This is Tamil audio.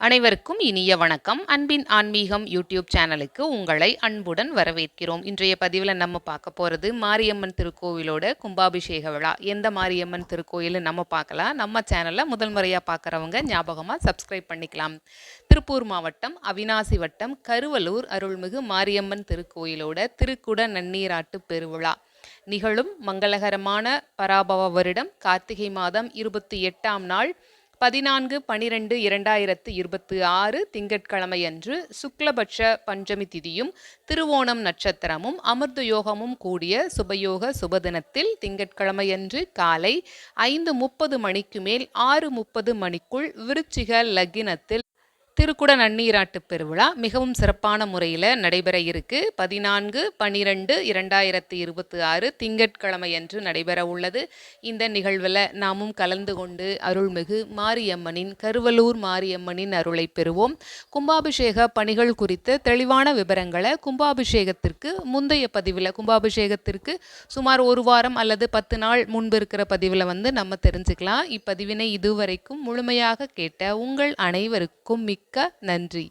அனைவருக்கும் இனிய வணக்கம். அன்பின் ஆன்மீகம் யூடியூப் சேனலுக்கு உங்களை அன்புடன் வரவேற்கிறோம். இன்றைய பதிவில் நம்ம பார்க்க போகிறது மாரியம்மன் திருக்கோவிலோட கும்பாபிஷேக விழா. எந்த மாரியம்மன் திருக்கோயில் நம்ம பார்க்கலாம். நம்ம சேனலில் முதல் முறையாக பார்க்குறவங்க ஞாபகமாக சப்ஸ்கிரைப் பண்ணிக்கலாம். திருப்பூர் மாவட்டம் அவினாசி வட்டம் கருவலூர் அருள்மிகு மாரியம்மன் திருக்கோயிலோட திருக்குட நன்னீராட்டு பெருவிழா நிகழும் மங்களகரமான பராபவ வருடம் கார்த்திகை மாதம் 28ஆம் நாள் 14/12/2026 திங்கட்கிழமையன்று சுக்லபட்ச பஞ்சமி திதியும் திருவோணம் நட்சத்திரமும் அமிர்த யோகமும் கூடிய சுபயோக சுபதினத்தில் திங்கட்கிழமையன்று காலை 5:30 மணிக்கு மேல் 6:30 மணிக்குள் விருச்சிக லக்கினத்தில் திருக்குட நன்னீராட்டு பெருவிழா மிகவும் சிறப்பான முறையில் நடைபெற இருக்கு. 14/12/2026 திங்கட்கிழமையன்று நடைபெற உள்ளது. இந்த நிகழ்வில் நாமும் கலந்து கொண்டு அருள்மிகு மாரியம்மனின் கருவலூர் மாரியம்மனின் அருளை பெறுவோம். கும்பாபிஷேக பணிகள் குறித்த தெளிவான விவரங்களை கும்பாபிஷேகத்திற்கு முந்தைய பதிவில், கும்பாபிஷேகத்திற்கு சுமார் 1 வாரம் அல்லது 10 நாள் முன்பு இருக்கிற பதிவில் நம்ம தெரிஞ்சுக்கலாம். இப்பதிவினை இதுவரைக்கும் முழுமையாக கேட்ட உங்கள் அனைவருக்கும் மிக்க நன்றி.